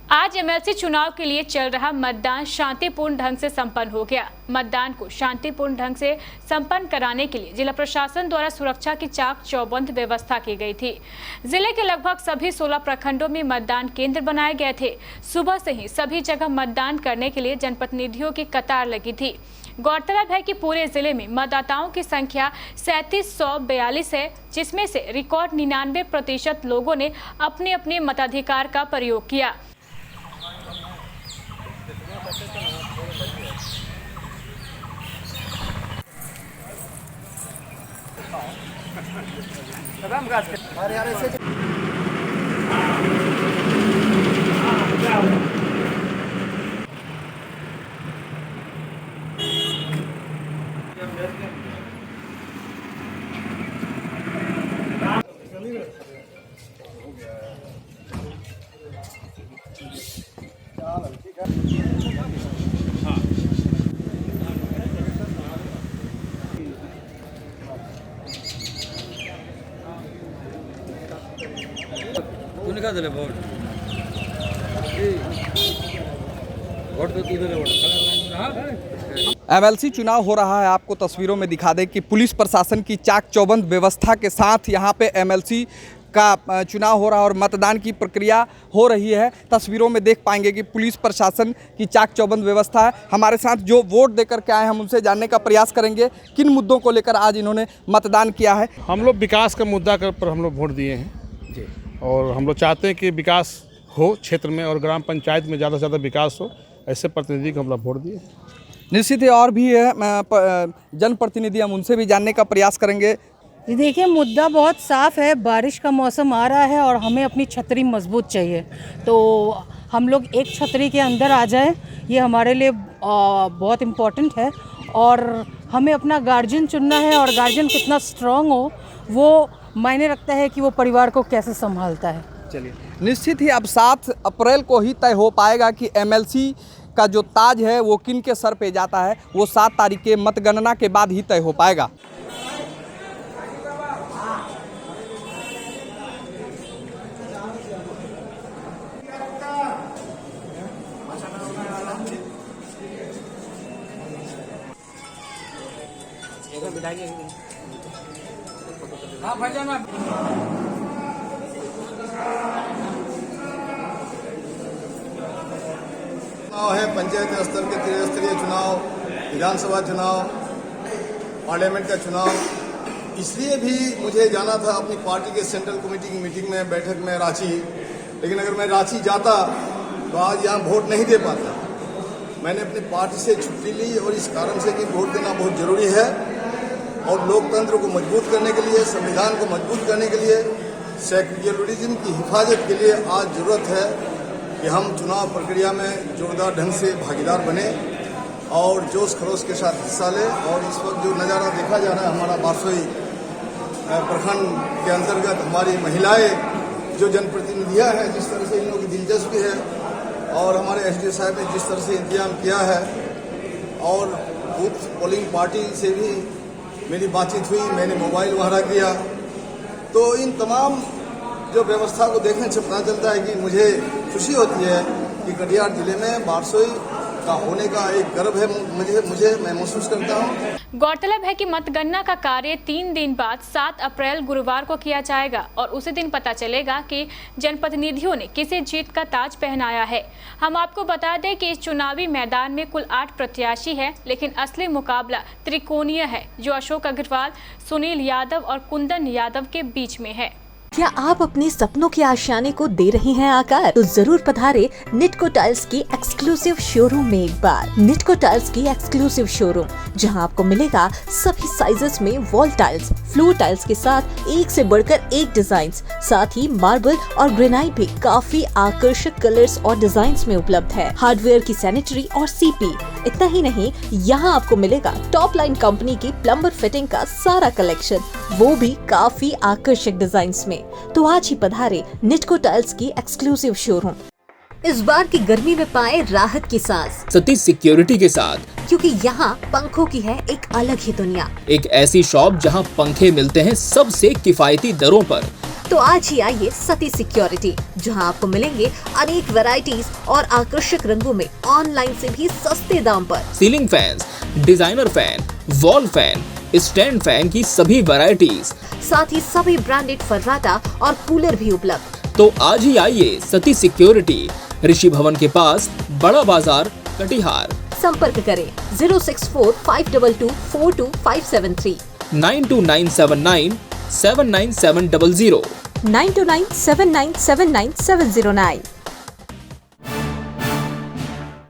आज एमएलसी चुनाव के लिए चल रहा मतदान शांतिपूर्ण ढंग से संपन्न हो गया। मतदान को शांतिपूर्ण ढंग से संपन्न कराने के लिए जिला प्रशासन द्वारा सुरक्षा की चाक चौबंद व्यवस्था की गई थी। जिले के लगभग सभी 16 प्रखंडों में मतदान केंद्र बनाए गए थे। सुबह से ही सभी जगह मतदान करने के लिए जनप्रतिनिधियों की कतार लगी थी। गौरतलब है कि पूरे जिले में मतदाताओं की संख्या 3742 है, जिसमें से रिकॉर्ड 99% लोगों ने अपने अपने मताधिकार का प्रयोग किया। तूने कहा दिले वोट वोट तो तू दिले वोट। एमएलसी चुनाव हो रहा है। आपको तस्वीरों में दिखा दें कि पुलिस प्रशासन की चाक चौबंद व्यवस्था के साथ यहाँ पे एमएलसी का चुनाव हो रहा है और मतदान की प्रक्रिया हो रही है। तस्वीरों में देख पाएंगे कि पुलिस प्रशासन की चाक चौबंद व्यवस्था है। हमारे साथ जो वोट देकर के आए हम उनसे जानने का प्रयास करेंगे किन मुद्दों को लेकर आज इन्होंने मतदान किया है। हम लोग विकास का मुद्दा पर हम लोग वोट दिए हैं जी, और हम लोग चाहते हैं कि विकास हो क्षेत्र में और ग्राम पंचायत में ज़्यादा से ज़्यादा विकास हो, ऐसे प्रतिनिधि को हम लोग वोट दिए। निश्चित ही और भी है जनप्रतिनिधि, हम उनसे भी जानने का प्रयास करेंगे। देखिए, मुद्दा बहुत साफ है। बारिश का मौसम आ रहा है और हमें अपनी छतरी मजबूत चाहिए, तो हम लोग एक छतरी के अंदर आ जाएं, ये हमारे लिए बहुत इम्पोर्टेंट है। और हमें अपना गार्जियन चुनना है और गार्जियन कितना स्ट्रांग हो वो मायने रखता है कि वो परिवार को कैसे संभालता है। चलिए, निश्चित ही अब 7 अप्रैल को ही तय हो पाएगा कि एमएलसी का जो ताज है वो किन के सर पे जाता है। वो 7 तारीख के मतगणना के बाद ही तय हो पाएगा। चुनाव है, पंचायत स्तर के त्रिस्तरीय चुनाव, विधानसभा चुनाव, पार्लियामेंट का चुनाव। इसलिए भी मुझे जाना था अपनी पार्टी के सेंट्रल कमेटी की मीटिंग में, बैठक में रांची। लेकिन अगर मैं रांची जाता तो आज यहाँ वोट नहीं दे पाता। मैंने अपनी पार्टी से छुट्टी ली और इस कारण से कि वोट देना बहुत जरूरी है और लोकतंत्र को मजबूत करने के लिए, संविधान को मजबूत करने के लिए, सेक्युलरिज्म की हिफाजत के लिए आज जरूरत है कि हम चुनाव प्रक्रिया में जोरदार ढंग से भागीदार बने और जोश खरोश के साथ हिस्सा लें। और इस वक्त जो नज़ारा देखा जा रहा है, हमारा बारसोई प्रखंड के अंतर्गत हमारी महिलाएं जो जनप्रतिनिधियां हैं, जिस तरह से इन लोगों की दिलचस्पी है और हमारे एसडीओ साहब ने जिस तरह से इंतजाम किया है और बूथ पोलिंग पार्टी से भी मेरी बातचीत हुई, मैंने मोबाइल वहाँ किया, तो इन तमाम जो व्यवस्था को देखने से पता चलता है कि मुझे खुशी होती है कि कटिहार जिले में बारसोई का होने का एक गर्व है मुझे मैं महसूस करता हूँ। गौरतलब है कि मतगणना का कार्य 3 दिन बाद 7 अप्रैल गुरुवार को किया जाएगा और उसी दिन पता चलेगा कि जनप्रतिनिधियों ने किसे जीत का ताज पहनाया है। हम आपको बता दें कि इस चुनावी मैदान में कुल 8 प्रत्याशी हैं, लेकिन असली मुकाबला त्रिकोणीय है, जो अशोक अग्रवाल, सुनील यादव और कुंदन यादव के बीच में है। क्या आप अपने सपनों के आशियाने को दे रही हैं आकार? तो जरूर पधारे निटको टाइल्स की एक्सक्लूसिव शोरूम में एक बार। निटको टाइल्स की एक्सक्लूसिव शोरूम, जहां आपको मिलेगा सभी साइजेस में वॉल टाइल्स, फ्लोर टाइल्स के साथ एक से बढ़कर एक डिजाइन, साथ ही मार्बल और ग्रेनाइट भी काफी आकर्षक कलर्स और डिजाइन्स में उपलब्ध है। हार्डवेयर की सैनिटरी और सीपी। इतना ही नहीं, यहाँ आपको मिलेगा टॉप लाइन कंपनी की प्लम्बर फिटिंग का सारा कलेक्शन, वो भी काफी आकर्षक डिजाइन्स में। तो आज ही पधारे निटको टाइल्स की एक्सक्लूसिव शोरूम। इस बार की गर्मी में पाए राहत की सांस सतीश सिक्योरिटी के साथ, क्योंकि यहाँ पंखों की है एक अलग ही दुनिया। एक ऐसी शॉप जहाँ पंखे मिलते हैं सबसे किफायती दरों पर। तो आज ही आइए सती सिक्योरिटी, जहां आपको मिलेंगे अनेक वैरायटीज और आकर्षक रंगों में ऑनलाइन से भी सस्ते दाम पर। Ceiling fans, designer fan, wall fan, stand fan की सभी वैरायटीज, साथ ही सभी ब्रांडेड फर्राटा और कूलर भी उपलब्ध। तो आज ही आइए सती सिक्योरिटी, ऋषि भवन के पास, बड़ा बाजार, कटिहार। संपर्क करें 06452242573 92979 79700 92979779709।